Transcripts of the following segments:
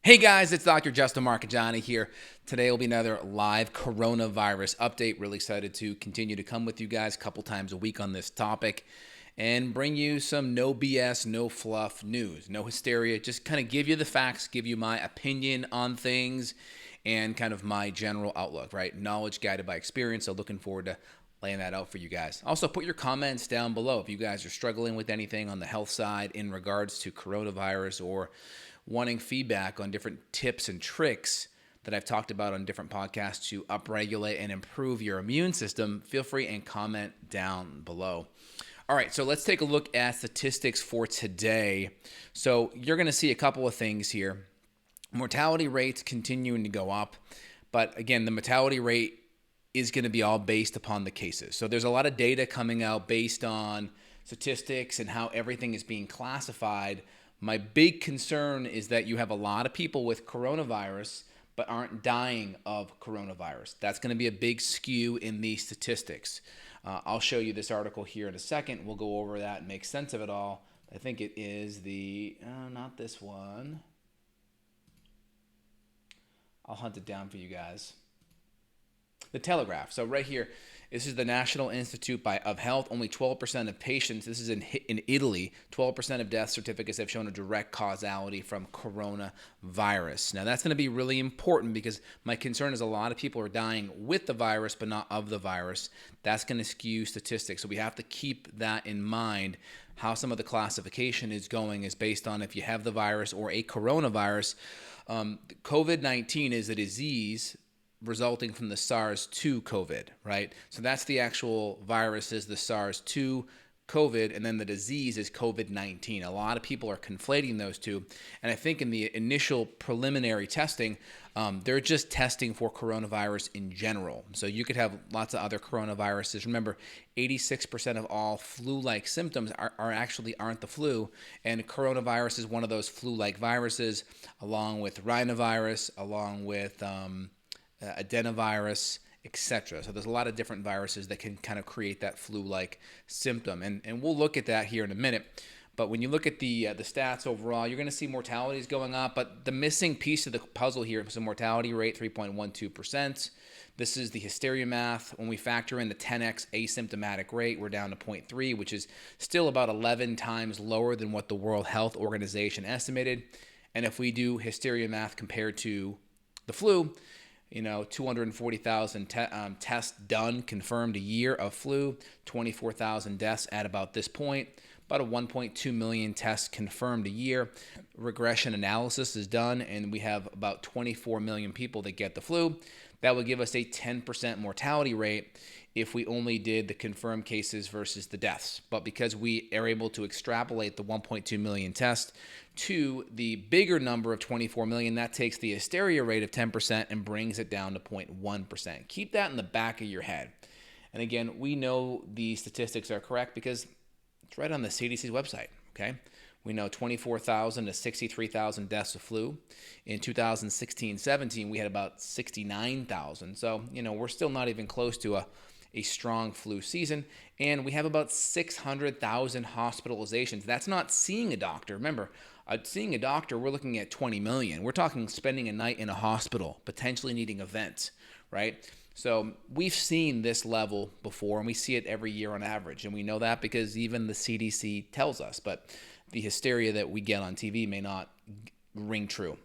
Hey guys, it's Dr. Justin Marcagiani here. Today will be another live coronavirus update. Really excited to continue to come with you guys a couple times a week on this topic and bring you some no BS, no fluff news, no hysteria. Just kind of give you the facts, give you my opinion on things and kind of my general outlook, right? Knowledge guided by experience. So looking forward to laying that out for you guys. Also, put your comments down below if you guys are struggling with anything on the health side in regards to coronavirus or wanting feedback on different tips and tricks that I've talked about on different podcasts to upregulate and improve your immune system. Feel free and comment down below. All right, so let's take a look at statistics for today. So you're going to see a couple of things here. Mortality rates continuing to go up, but again, the mortality rate is going to be all based upon the cases. So there's a lot of data coming out based on statistics and how everything is being classified. My big concern is that you have a lot of people with coronavirus but aren't dying of coronavirus. That's going to be a big skew in these statistics. I'll show you this article here in a second. We'll go over that and make sense of it all. I think it is not this one. I'll hunt it down for you guys. The Telegraph. So right here, this is the National Institute of Health. Only 12% of patients, this is in Italy, 12% of death certificates have shown a direct causality from coronavirus. Now that's going to be really important because my concern is a lot of people are dying with the virus but not of the virus. That's going to skew statistics. So we have to keep that in mind. How some of the classification is going is based on if you have the virus or a coronavirus. COVID-19 is a disease resulting from the SARS-2 COVID, right? So that's the actual virus is the SARS-2 COVID, and then the disease is COVID-19. A lot of people are conflating those two, and I think in the initial preliminary testing, they're just testing for coronavirus in general. So you could have lots of other coronaviruses. Remember, 86% of all flu-like symptoms aren't the flu, and coronavirus is one of those flu-like viruses, along with rhinovirus, along with adenovirus, etc. So there's a lot of different viruses that can kind of create that flu-like symptom, and we'll look at that here in a minute. But when you look at the stats overall, you're going to see mortalities going up, but the missing piece of the puzzle here is a mortality rate, 3.12%. This is the hysteria math. When we factor in the 10x asymptomatic rate, we're down to 0.3, which is still about 11 times lower than what the World Health Organization estimated. And if we do hysteria math compared to the flu, 240,000 tests done, confirmed a year of flu, 24,000 deaths at about this point, about a 1.2 million tests confirmed a year. Regression analysis is done, and we have about 24 million people that get the flu. That would give us a 10% mortality rate if we only did the confirmed cases versus the deaths. But because we are able to extrapolate the 1.2 million tests to the bigger number of 24 million, that takes the hysteria rate of 10% and brings it down to 0.1%. Keep that in the back of your head. And again, we know the statistics are correct because it's right on the CDC's website, okay? We know 24,000 to 63,000 deaths of flu. In 2016-17, we had about 69,000. So, we're still not even close to a strong flu season. And we have about 600,000 hospitalizations. That's not seeing a doctor. Remember, seeing a doctor, we're looking at 20 million. We're talking spending a night in a hospital, potentially needing a vent, right? So we've seen this level before, and we see it every year on average. And we know that because even the CDC tells us. But the hysteria that we get on TV may not ring true.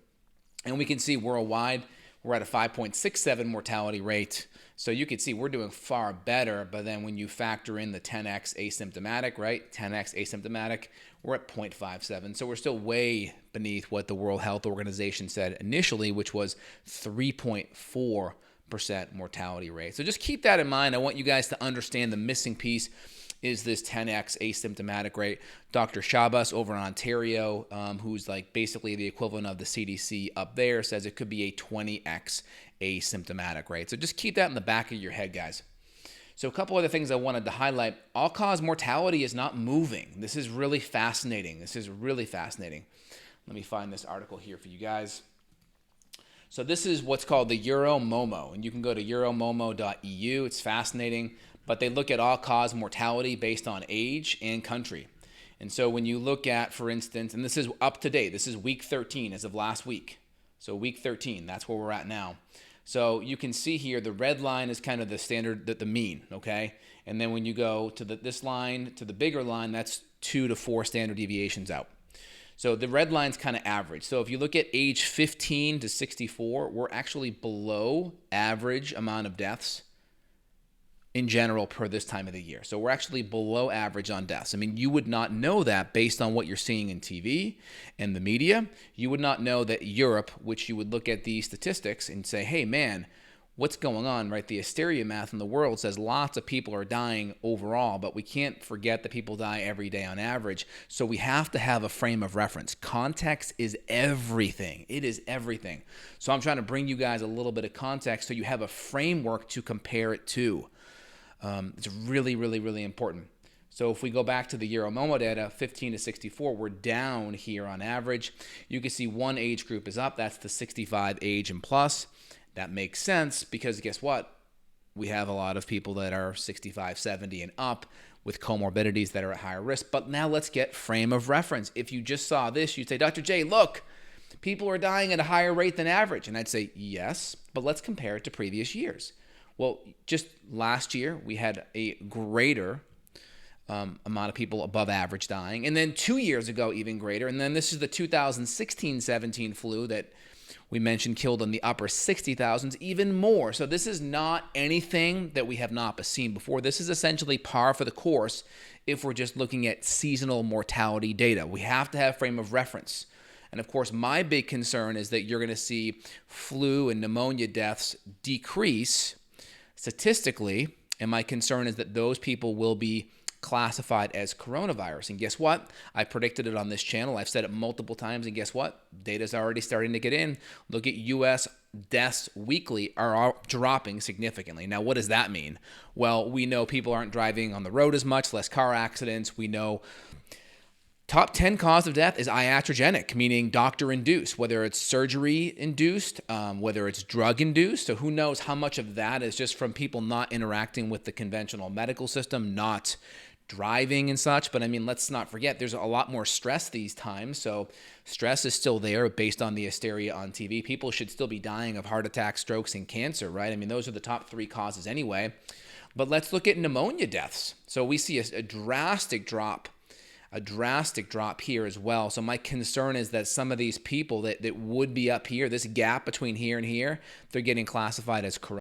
And we can see worldwide, we're at a 5.67 mortality rate. So you can see we're doing far better. But then when you factor in the 10x asymptomatic, right? 10x asymptomatic, we're at 0.57. So we're still way beneath what the World Health Organization said initially, which was 3.4% mortality rate. So just keep that in mind. I want you guys to understand the missing piece is this 10x asymptomatic rate. Dr. Shabas over in Ontario, who's like basically the equivalent of the CDC up there, says it could be a 20x asymptomatic rate. So just keep that in the back of your head, guys. So a couple other things I wanted to highlight. All-cause mortality is not moving. This is really fascinating. Let me find this article here for you guys. So this is what's called the Euromomo, and you can go to euromomo.eu. It's fascinating, but they look at all-cause mortality based on age and country. And so when you look at, for instance, and this is up to date, this is week 13 as of last week, So week 13, that's where we're at now. So you can see here, the red line is kind of the standard, the mean, okay? And then when you go to this line, to the bigger line, that's 2 to 4 standard deviations out. So the red line's kind of average. So if you look at age 15 to 64, we're actually below average amount of deaths in general per this time of the year. So we're actually below average on deaths. I mean, you would not know that based on what you're seeing in TV and the media. You would not know that Europe, which you would look at these statistics and say, hey, man, what's going on, right? The hysteria math in the world says lots of people are dying overall, but we can't forget that people die every day on average. So we have to have a frame of reference. Context is everything. It is everything. So I'm trying to bring you guys a little bit of context so you have a framework to compare it to. It's really, really, really important. So if we go back to the Euromomo data, 15 to 64, we're down here on average. You can see one age group is up. That's the 65 age and plus. That makes sense because guess what? We have a lot of people that are 65, 70 and up with comorbidities that are at higher risk. But now let's get frame of reference. If you just saw this, you'd say, Dr. J, look, people are dying at a higher rate than average. And I'd say, yes, but let's compare it to previous years. Well, just last year, we had a greater amount of people above average dying. And then 2 years ago, even greater. And then this is the 2016-17 flu that we mentioned killed in the upper 60,000s, even more. So this is not anything that we have not seen before. This is essentially par for the course if we're just looking at seasonal mortality data. We have to have frame of reference. And of course, my big concern is that you're going to see flu and pneumonia deaths decrease statistically, and my concern is that those people will be classified as coronavirus. And guess what? I predicted it on this channel. I've said it multiple times, and guess what? Data's already starting to get in. Look at U.S. deaths weekly are dropping significantly. Now, what does that mean? Well, we know people aren't driving on the road as much, less car accidents. We know top 10 cause of death is iatrogenic, meaning doctor-induced, whether it's surgery-induced, whether it's drug-induced. So who knows how much of that is just from people not interacting with the conventional medical system, not driving and such. But I mean, let's not forget, there's a lot more stress these times. So stress is still there based on the hysteria on TV. People should still be dying of heart attacks, strokes, and cancer, right? I mean, those are the top 3 causes anyway. But let's look at pneumonia deaths. So we see a drastic drop here as well. So my concern is that some of these people that would be up here, this gap between here and here, they're getting classified as corona.